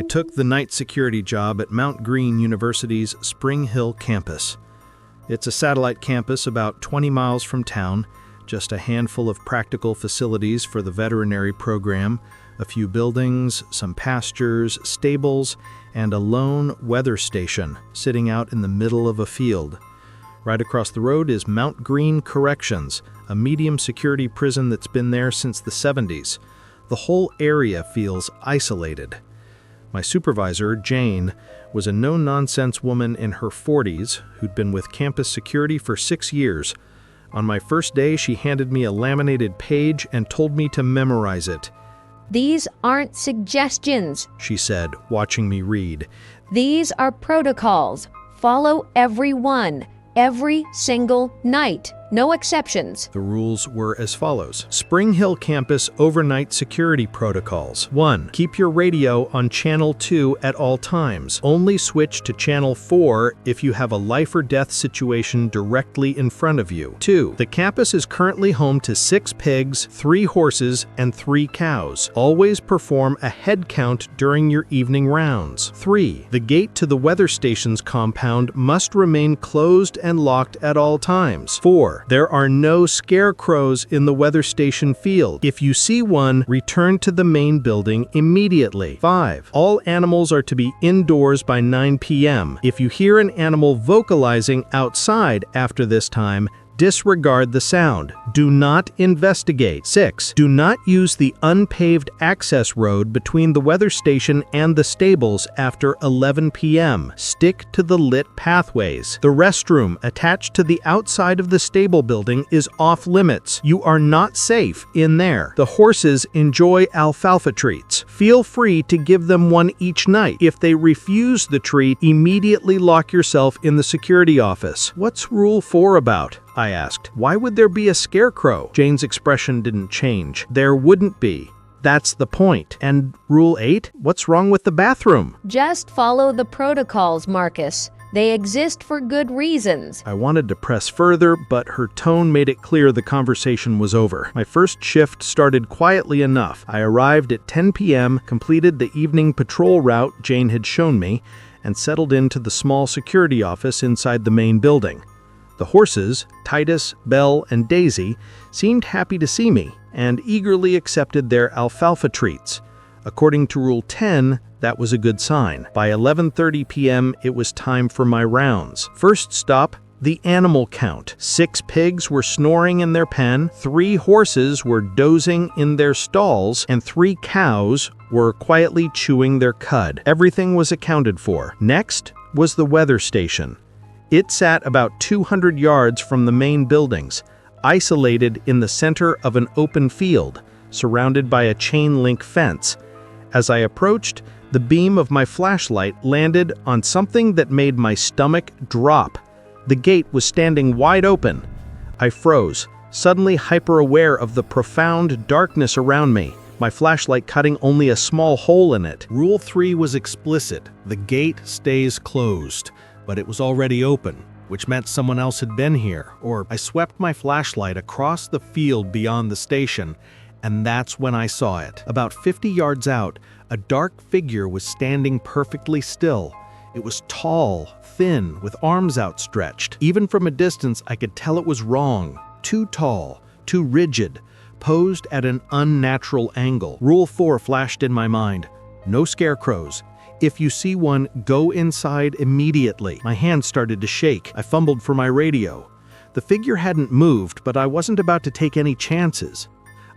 took the night security job at Mount Green University's Spring Hill campus. It's a satellite campus about 20 miles from town, just a handful of practical facilities for the veterinary program, a few buildings, some pastures, stables, and a lone weather station sitting out in the middle of a field. Right across the road is Mount Green Corrections, a medium security prison that's been there since the 70s. The whole area feels isolated. My supervisor, Jane, was a no-nonsense woman in her 40s who'd been with campus security for 6 years. On my first day, she handed me a laminated page and told me to memorize it. "These aren't suggestions," she said, watching me read. "These are protocols. Follow every one, every single night. No exceptions." The rules were as follows. Spring Hill campus overnight security protocols. 1. Keep your radio on channel 2 at all times. Only switch to channel 4 if you have a life or death situation directly in front of you. 2. The campus is currently home to 6 pigs, 3 horses, and 3 cows. Always perform a head count during your evening rounds. 3. The gate to the weather station's compound must remain closed and locked at all times. 4. There are no scarecrows in the weather station field. If you see one, return to the main building immediately. 5. All animals are to be indoors by 9 p.m. If you hear an animal vocalizing outside after this time, disregard the sound. Do not investigate. 6. Do not use the unpaved access road between the weather station and the stables after 11 p.m. Stick to the lit pathways. The restroom attached to the outside of the stable building is off limits. You are not safe in there. The horses enjoy alfalfa treats. Feel free to give them one each night. If they refuse the treat, immediately lock yourself in the security office. What's Rule 4 about? I asked. Why would there be a scarecrow? Jane's expression didn't change. There wouldn't be. That's the point. And Rule 8? What's wrong with the bathroom? Just follow the protocols, Marcus. They exist for good reasons. I wanted to press further, but her tone made it clear the conversation was over. My first shift started quietly enough. I arrived at 10 p.m., completed the evening patrol route Jane had shown me, and settled into the small security office inside the main building. The horses, Titus, Belle, and Daisy, seemed happy to see me and eagerly accepted their alfalfa treats. According to Rule 10, that was a good sign. By 11:30 p.m., it was time for my rounds. First stop, the animal count. 6 pigs were snoring in their pen, 3 horses were dozing in their stalls, and 3 cows were quietly chewing their cud. Everything was accounted for. Next was the weather station. It sat about 200 yards from the main buildings, isolated in the center of an open field, surrounded by a chain-link fence. As I approached, the beam of my flashlight landed on something that made my stomach drop. The gate was standing wide open. I froze, suddenly hyper-aware of the profound darkness around me, my flashlight cutting only a small hole in it. Rule 3 was explicit. The gate stays closed. But it was already open, which meant someone else had been here, or I swept my flashlight across the field beyond the station, and that's when I saw it. About 50 yards out, a dark figure was standing perfectly still. It was tall, thin, with arms outstretched. Even from a distance, I could tell it was wrong. Too tall, too rigid, posed at an unnatural angle. Rule 4 flashed in my mind. No scarecrows. If you see one, go inside immediately. My hand started to shake. I fumbled for my radio. The figure hadn't moved, but I wasn't about to take any chances.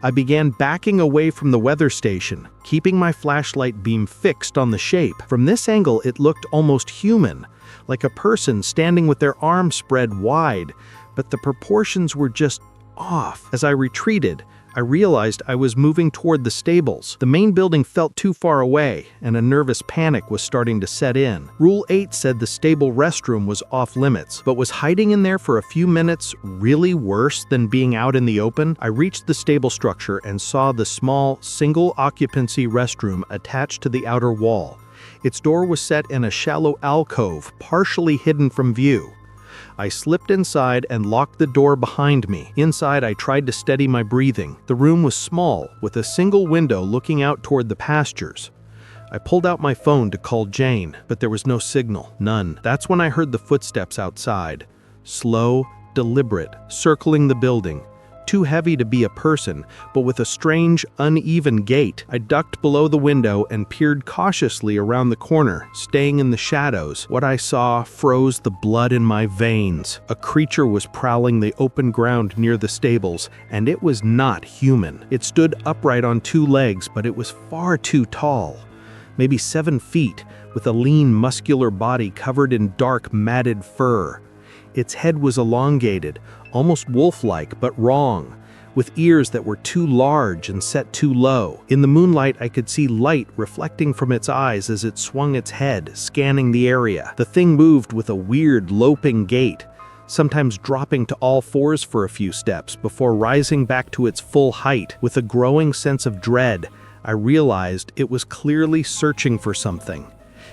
I began backing away from the weather station, keeping my flashlight beam fixed on the shape. From this angle, it looked almost human, like a person standing with their arms spread wide, but the proportions were just off. As I retreated, I realized I was moving toward the stables. The main building felt too far away, and a nervous panic was starting to set in. Rule 8 said the stable restroom was off limits, but was hiding in there for a few minutes really worse than being out in the open? I reached the stable structure and saw the small, single-occupancy restroom attached to the outer wall. Its door was set in a shallow alcove, partially hidden from view. I slipped inside and locked the door behind me. Inside, I tried to steady my breathing. The room was small, with a single window looking out toward the pastures. I pulled out my phone to call Jane, but there was no signal. None. That's when I heard the footsteps outside. Slow, deliberate, circling the building. Too heavy to be a person, but with a strange, uneven gait. I ducked below the window and peered cautiously around the corner, staying in the shadows. What I saw froze the blood in my veins. A creature was prowling the open ground near the stables, and it was not human. It stood upright on two legs, but it was far too tall. Maybe 7 feet, with a lean, muscular body covered in dark, matted fur. Its head was elongated, almost wolf-like, but wrong, with ears that were too large and set too low. In the moonlight, I could see light reflecting from its eyes as it swung its head, scanning the area. The thing moved with a weird, loping gait, sometimes dropping to all fours for a few steps before rising back to its full height. With a growing sense of dread, I realized it was clearly searching for something.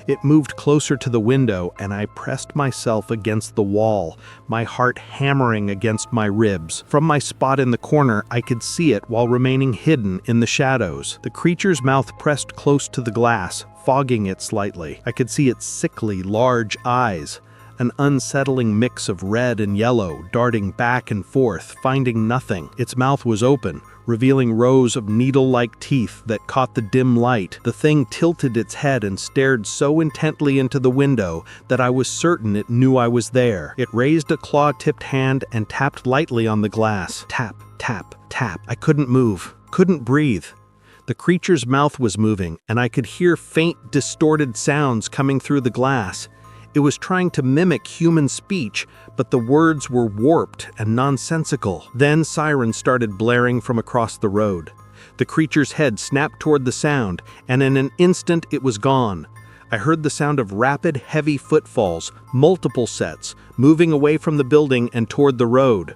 It moved closer to the window, and I pressed myself against the wall, my heart hammering against my ribs. From my spot in the corner, I could see it while remaining hidden in the shadows. The creature's mouth pressed close to the glass, fogging it slightly. I could see its sickly, large eyes, an unsettling mix of red and yellow, darting back and forth, finding nothing. Its mouth was open, revealing rows of needle-like teeth that caught the dim light. The thing tilted its head and stared so intently into the window that I was certain it knew I was there. It raised a claw-tipped hand and tapped lightly on the glass. Tap, tap, tap. I couldn't move, couldn't breathe. The creature's mouth was moving, and I could hear faint, distorted sounds coming through the glass. It was trying to mimic human speech, but the words were warped and nonsensical. Then sirens started blaring from across the road. The creature's head snapped toward the sound, and in an instant it was gone. I heard the sound of rapid, heavy footfalls, multiple sets, moving away from the building and toward the road.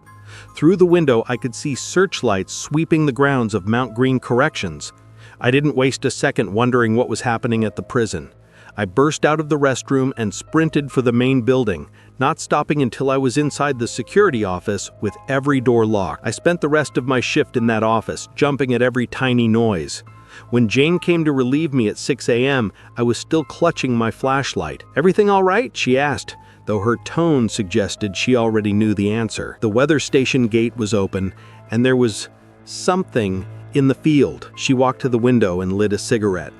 Through the window, I could see searchlights sweeping the grounds of Mount Green Corrections. I didn't waste a second wondering what was happening at the prison. I burst out of the restroom and sprinted for the main building, not stopping until I was inside the security office with every door locked. I spent the rest of my shift in that office, jumping at every tiny noise. When Jane came to relieve me at 6 a.m., I was still clutching my flashlight. "Everything all right?" she asked, though her tone suggested she already knew the answer. The weather station gate was open, and there was something in the field. She walked to the window and lit a cigarette.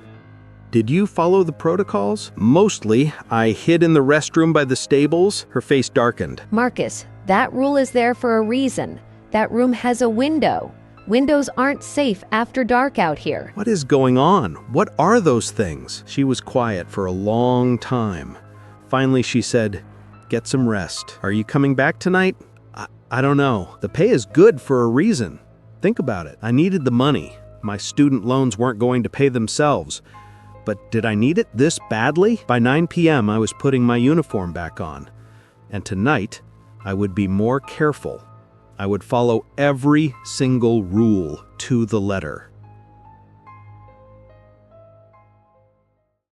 "Did you follow the protocols?" "Mostly. I hid in the restroom by the stables." Her face darkened. Marcus, that rule is there for a reason. That room has a window. Windows aren't safe after dark out here. "What is going on? What are those things?" She was quiet for a long time. Finally, she said, "Get some rest. Are you coming back tonight?" I don't know. The pay is good for a reason. Think about it. I needed the money. My student loans weren't going to pay themselves. But did I need it this badly? By 9 p.m., I was putting my uniform back on. And tonight, I would be more careful. I would follow every single rule to the letter.